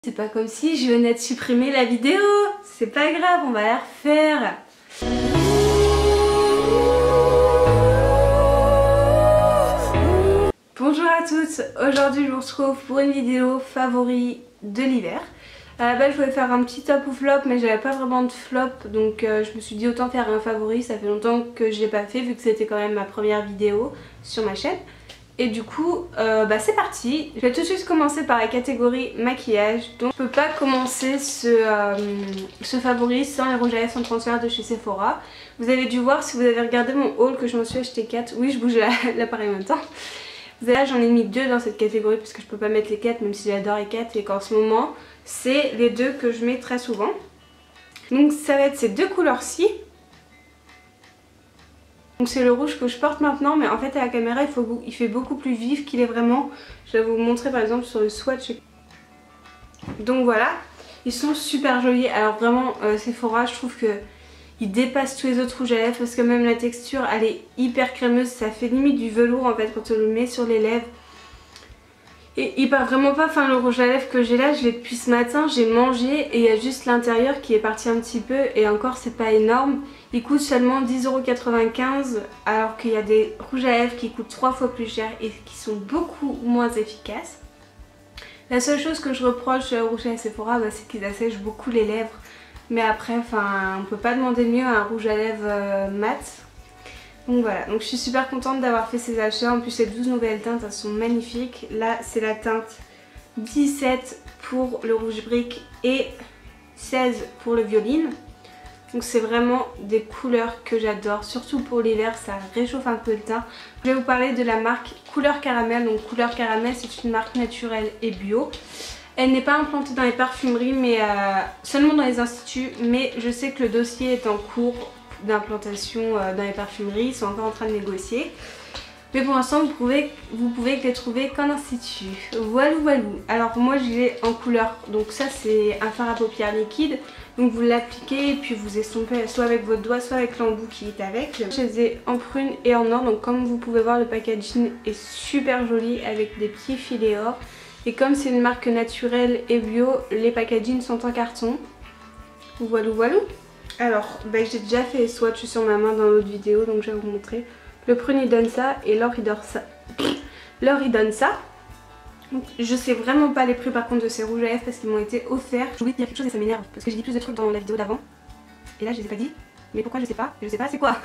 C'est pas comme si je venais de supprimer la vidéo. C'est pas grave, on va la refaire. Bonjour à tous, aujourd'hui je vous retrouve pour une vidéo favori de l'hiver. À la base je voulais faire un petit top ou flop mais j'avais pas vraiment de flop, donc je me suis dit autant faire un favori. Ça fait longtemps que je l'ai pas fait vu que c'était quand même ma première vidéo sur ma chaîne. Et du coup c'est parti. Je vais tout de suite commencer par la catégorie maquillage. Donc je peux pas commencer ce favori sans les rouges à lèvres sans transfert de chez Sephora. Vous avez dû voir si vous avez regardé mon haul que je m'en suis acheté 4. Oui, je bouge l'appareil en même temps. Là j'en ai mis 2 dans cette catégorie parce que je peux pas mettre les 4 même si j'adore les 4 et qu'en ce moment c'est les 2 que je mets très souvent. Donc ça va être ces deux couleurs-ci. Donc c'est le rouge que je porte maintenant mais en fait à la caméra il fait beaucoup plus vif qu'il est vraiment. Je vais vous montrer par exemple sur le swatch. Donc voilà, ils sont super jolis. Alors vraiment Sephora je trouve que il dépasse tous les autres rouges à lèvres parce que même la texture elle est hyper crémeuse, ça fait limite du velours en fait quand on le met sur les lèvres. Et il part vraiment pas, enfin le rouge à lèvres que j'ai là je l'ai depuis ce matin, j'ai mangé et il y a juste l'intérieur qui est parti un petit peu et encore c'est pas énorme. Il coûte seulement 10,95 € alors qu'il y a des rouges à lèvres qui coûtent 3 fois plus cher et qui sont beaucoup moins efficaces. La seule chose que je reproche aux rouges à lèvres Sephora c'est qu'ils assèchent beaucoup les lèvres. Mais après, on peut pas demander mieux à un rouge à lèvres mat. Donc voilà, donc je suis super contente d'avoir fait ces achats. En plus ces 12 nouvelles teintes, elles sont magnifiques. Là c'est la teinte 17 pour le rouge brique et 16 pour le violine. Donc c'est vraiment des couleurs que j'adore, surtout pour l'hiver, ça réchauffe un peu le teint. Je vais vous parler de la marque Couleur Caramel. Donc Couleur Caramel c'est une marque naturelle et bio. Elle n'est pas implantée dans les parfumeries mais seulement dans les instituts, mais je sais que le dossier est en cours d'implantation dans les parfumeries, ils sont encore en train de négocier. Mais pour l'instant vous pouvez les trouver qu'en institut. Voilou voilou. Alors moi je l'ai en couleur, donc ça c'est un fard à paupières liquide. Donc vous l'appliquez et puis vous estompez soit avec votre doigt soit avec l'embout qui est avec. Je les ai en prune et en or, donc comme vous pouvez voir le packaging est super joli avec des petits filets or. Et comme c'est une marque naturelle et bio, les packaging sont en carton. Voilou voilou. Alors, j'ai déjà fait les swatchs sur ma main dans l'autre vidéo, donc je vais vous montrer. Le prune il donne ça et l'or il donne ça. L'or il donne ça. Donc, je sais vraiment pas les prix par contre de ces rouges à lèvres parce qu'ils m'ont été offerts. J'ai oublié de dire quelque chose et ça m'énerve parce que j'ai dit plus de trucs dans la vidéo d'avant. Et là je les ai pas dit. Mais pourquoi je sais pas c'est quoi.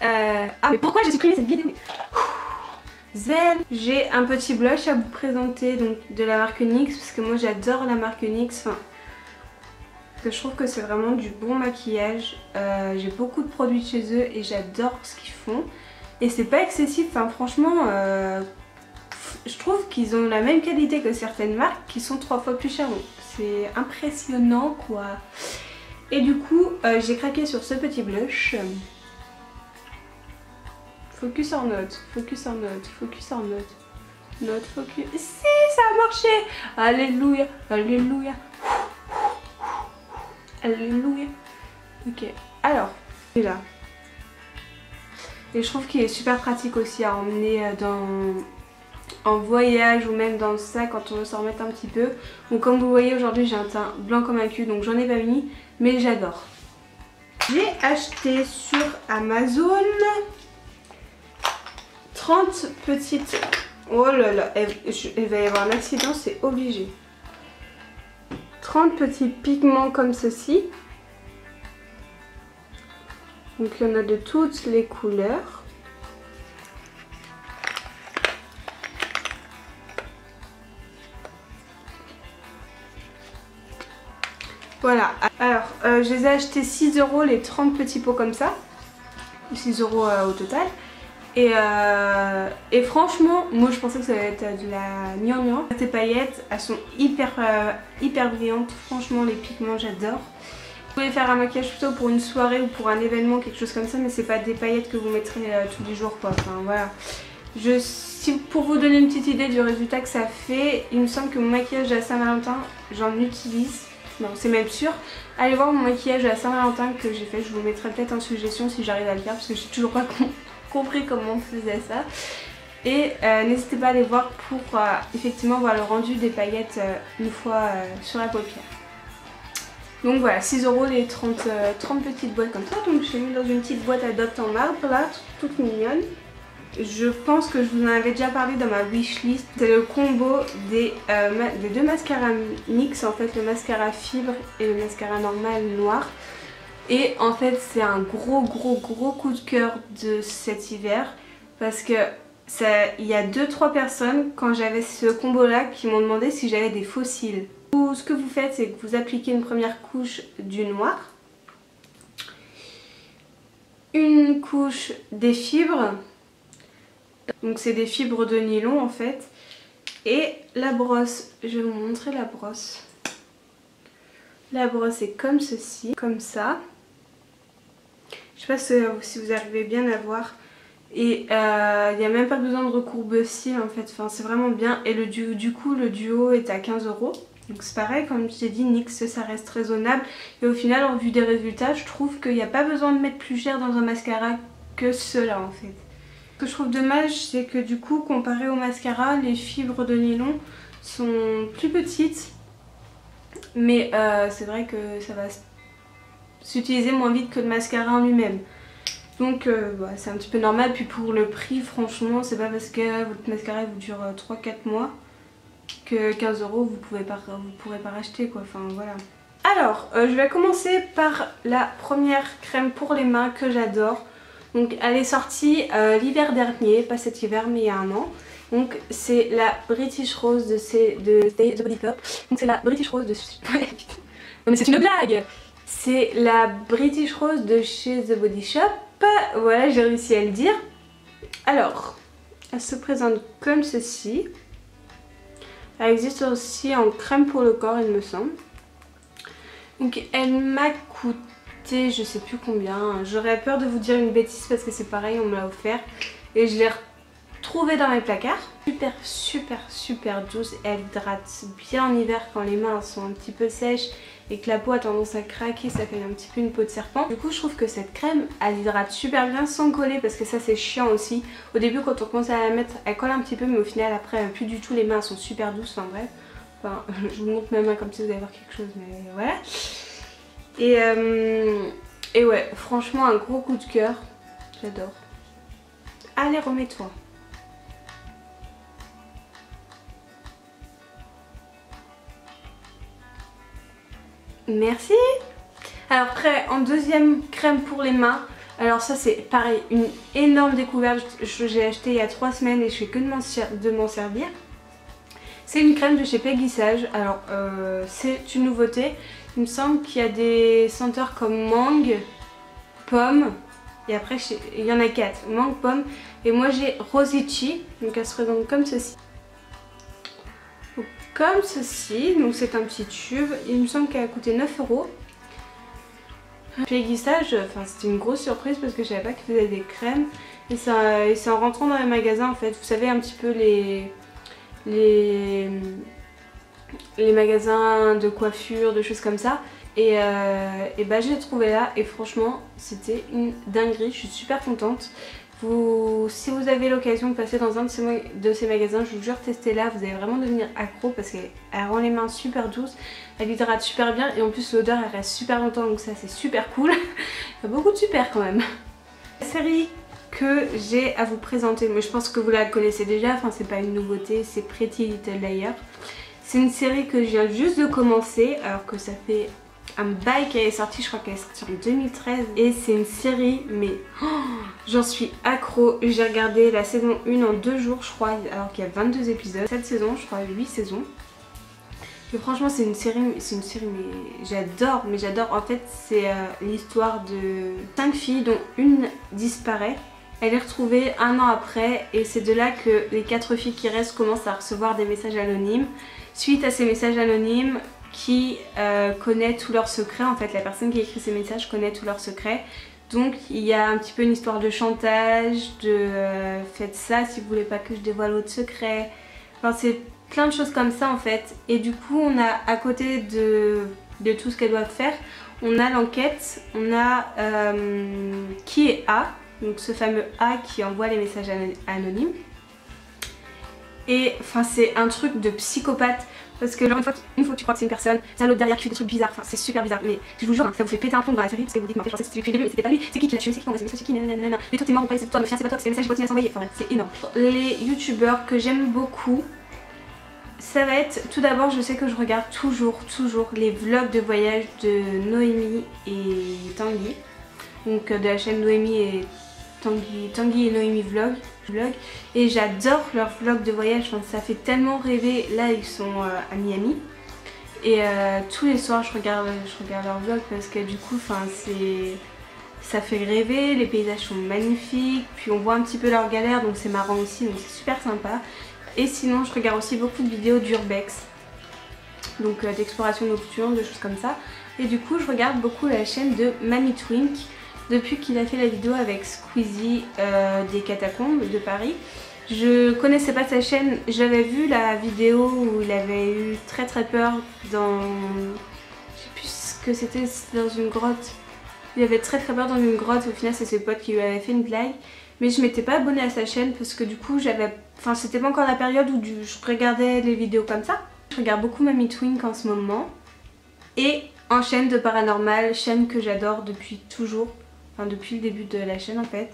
Ah mais pourquoi j'ai supprimé cette vidéo. Zen. J'ai un petit blush à vous présenter donc de la marque NYX parce que moi j'adore la marque NYX, parce que je trouve que c'est vraiment du bon maquillage. J'ai beaucoup de produits chez eux et j'adore ce qu'ils font et c'est pas excessif, franchement je trouve qu'ils ont la même qualité que certaines marques qui sont 3 fois plus chères, donc c'est impressionnant quoi. Et du coup j'ai craqué sur ce petit blush. Focus en note, focus en note, focus en note. Note, focus. Si, ça a marché. Alléluia, alléluia. Alléluia. Ok, alors, là. Et je trouve qu'il est super pratique aussi à emmener en voyage ou même dans le sac quand on veut s'en remettre un petit peu. Donc comme vous voyez aujourd'hui j'ai un teint blanc comme un cul donc j'en ai pas mis mais j'adore. J'ai acheté sur Amazon 30 petites... Oh là là, il va y avoir un accident, c'est obligé. 30 petits pigments comme ceci. Donc il y en a de toutes les couleurs. Voilà, alors je les ai achetés 6 € les 30 petits pots comme ça. 6 € au total. Et franchement, moi je pensais que ça allait être de la gnangnan. Ces paillettes, elles sont hyper brillantes. Franchement, les pigments, j'adore. Vous pouvez faire un maquillage plutôt pour une soirée ou pour un événement, quelque chose comme ça, mais c'est pas des paillettes que vous mettrez tous les jours quoi. Enfin voilà. Pour vous donner une petite idée du résultat que ça fait, il me semble que mon maquillage de la Saint-Valentin, j'en utilise. Non, c'est même sûr. Allez voir mon maquillage de la Saint-Valentin que j'ai fait. Je vous mettrai peut-être en suggestion si j'arrive à le faire parce que j'ai toujours pas compris comment on faisait ça. Et n'hésitez pas à aller voir pour effectivement voir le rendu des paillettes une fois sur la paupière. Donc voilà, 6 € les 30 petites boîtes comme ça. Donc je l'ai mis dans une petite boîte Adopt en marbre là, toute mignonne. Je pense que je vous en avais déjà parlé dans ma wishlist. C'est le combo des deux mascaras NYX, en fait le mascara fibre et le mascara normal noir. Et en fait c'est un gros coup de cœur de cet hiver parce que il y a 2-3 personnes quand j'avais ce combo là qui m'ont demandé si j'avais des faux cils. Ce que vous faites c'est que vous appliquez une première couche du noir, une couche des fibres, donc c'est des fibres de nylon en fait, et la brosse. Je vais vous montrer la brosse. La brosse est comme ceci, comme ça. Je sais pas si vous arrivez bien à voir. Et il n'y a même pas besoin de recourbe cils en fait, enfin, c'est vraiment bien. Et du coup le duo est à 15 €. Donc c'est pareil, comme je t'ai dit, NYX ça reste raisonnable. Et au final, en vue des résultats, je trouve qu'il n'y a pas besoin de mettre plus cher dans un mascara que cela en fait. Ce que je trouve dommage, c'est que du coup, comparé au mascara, les fibres de nylon sont plus petites. Mais c'est vrai que ça va s'utiliser moins vite que le mascara en lui-même. Donc bah, c'est un petit peu normal. Puis pour le prix, franchement, c'est pas parce que votre mascara vous dure 3-4 mois que 15 € vous pourrez pas racheter quoi. Enfin voilà. Alors je vais commencer par la première crème pour les mains que j'adore. Donc elle est sortie l'hiver dernier, pas cet hiver mais il y a un an. Donc c'est la British Rose de The Body Shop. Donc c'est la British Rose de... non mais c'est une blague. C'est la British Rose de chez The Body Shop. Voilà, j'ai réussi à le dire. Alors, elle se présente comme ceci. Elle existe aussi en crème pour le corps, il me semble. Donc elle m'a coûté, je sais plus combien. J'aurais peur de vous dire une bêtise parce que c'est pareil, on me l'a offert. Et je l'ai retrouvée dans mes placards. Super douce. Elle hydrate bien en hiver quand les mains sont un petit peu sèches et que la peau a tendance à craquer, ça fait un petit peu une peau de serpent. Du coup je trouve que cette crème elle hydrate super bien sans coller parce que ça c'est chiant aussi. Au début quand on commence à la mettre elle colle un petit peu mais au final après plus du tout, les mains sont super douces, enfin bref. Enfin, je vous montre mes mains comme si vous allez voir quelque chose mais voilà. Et ouais, franchement un gros coup de cœur, j'adore. Allez, remets-toi. Merci. Alors après en deuxième crème pour les mains, alors ça c'est pareil, une énorme découverte, j'ai acheté il y a 3 semaines et je fais que de m'en servir. C'est une crème de chez Peggy Sage, alors c'est une nouveauté, il me semble qu'il y a des senteurs comme mangue, pomme, et après il y en a 4, mangue, pomme, et moi j'ai rosichi, donc elle se présente comme ceci. Comme ceci, donc c'est un petit tube, il me semble qu'elle a coûté 9 €. Peggy Sage, enfin c'était une grosse surprise parce que je savais pas qu'ils faisaient des crèmes. Et c'est en rentrant dans les magasins en fait, vous savez un petit peu les magasins de coiffure, de choses comme ça. Et bah j'ai trouvé là et franchement c'était une dinguerie, je suis super contente. Si vous avez l'occasion de passer dans un de ces magasins, je vous jure, testez là, vous allez vraiment devenir accro parce qu'elle rend les mains super douces, elle hydrate super bien et en plus l'odeur elle reste super longtemps donc ça c'est super cool. Il y a beaucoup de super quand même. La série que j'ai à vous présenter, mais je pense que vous la connaissez déjà, enfin c'est pas une nouveauté, c'est Pretty Little Liars. C'est une série que je viens juste de commencer alors que ça fait un bail qu'elle est sortie, je crois qu'elle est sortie en 2013 et c'est une série mais oh, j'en suis accro. J'ai regardé la saison 1 en 2 jours je crois alors qu'il y a 22 épisodes. Cette saison je crois 8 saisons et franchement c'est une série mais j'adore. En fait c'est l'histoire de 5 filles dont une disparaît. Elle est retrouvée 1 an après et c'est de là que les 4 filles qui restent commencent à recevoir des messages anonymes. Suite à ces messages anonymes, qui connaît tous leurs secrets, en fait la personne qui écrit ces messages connaît tous leurs secrets. Donc il y a un petit peu une histoire de chantage, de faites ça si vous voulez pas que je dévoile votre secret. Enfin c'est plein de choses comme ça en fait. Et du coup on a à côté de tout ce qu'elles doivent faire, on a l'enquête, on a qui est A, donc ce fameux A qui envoie les messages anonymes. et enfin c'est un truc de psychopathe. Parce que genre une fois que tu crois que c'est une personne, c'est l'autre derrière qui fait des trucs bizarres, enfin c'est super bizarre. Mais je vous jure, hein, ça vous fait péter un plomb dans la série parce que vous dites mais en fait je pensais que c'était lui, mais c'était pas lui, c'est qui l'a tué, c'est qui qui a envoyé ce message, c'est qui, nanana, mais toi t'es mort ou pas, c'est toi, mais c'est pas toi, c'est les messages qui continuent à s'envoyer, enfin c'est énorme. Les youtubeurs que j'aime beaucoup, ça va être tout d'abord, je sais que je regarde toujours les vlogs de voyage de Noémie et Tanguy, donc de la chaîne Noémie et Tanguy et Noémie vlog, et j'adore leurs vlogs de voyage, enfin, ça fait tellement rêver. Là ils sont à Miami et tous les soirs je regarde leurs vlogs parce que du coup ça fait rêver, les paysages sont magnifiques, puis on voit un petit peu leurs galères donc c'est marrant aussi, donc c'est super sympa. Et sinon je regarde aussi beaucoup de vidéos d'urbex, donc d'exploration nocturne, de choses comme ça. Et du coup je regarde beaucoup la chaîne de Mamie Twink depuis qu'il a fait la vidéo avec Squeezie des catacombes de Paris. Je connaissais pas sa chaîne, j'avais vu la vidéo où il avait eu très peur dans... Je sais plus ce que c'était dans une grotte. Il avait très peur dans une grotte, au final c'est ses potes qui lui avaient fait une blague. Mais je m'étais pas abonnée à sa chaîne parce que du coup j'avais... Enfin c'était pas encore la période où je regardais les vidéos comme ça. Je regarde beaucoup Mamie Twink en ce moment. Et en chaîne de paranormal, chaîne que j'adore depuis toujours. Enfin depuis le début de la chaîne en fait.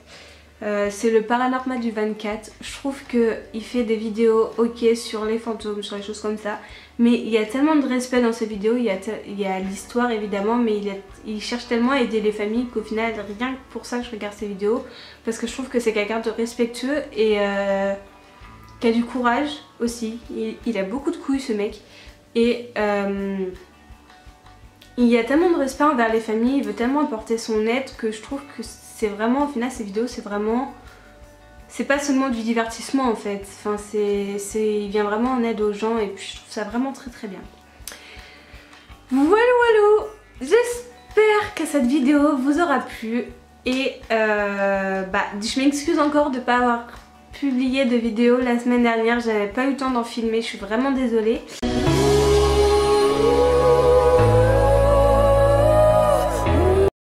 C'est le Paranormal du 24. Je trouve qu'il fait des vidéos ok sur les fantômes, sur les choses comme ça. Mais il y a tellement de respect dans ses vidéos, il y a l'histoire évidemment, mais il cherche tellement à aider les familles qu'au final, rien que pour ça je regarde ses vidéos. Parce que je trouve que c'est quelqu'un de respectueux et qui a du courage aussi. Il a beaucoup de couilles ce mec. Et il y a tellement de respect envers les familles, il veut tellement apporter son aide que je trouve que c'est vraiment, au final, ces vidéos, c'est vraiment... C'est pas seulement du divertissement en fait, enfin, il vient vraiment en aide aux gens et puis je trouve ça vraiment très bien. Voilà, j'espère que cette vidéo vous aura plu et je m'excuse encore de ne pas avoir publié de vidéo la semaine dernière, j'avais pas eu le temps d'en filmer, je suis vraiment désolée.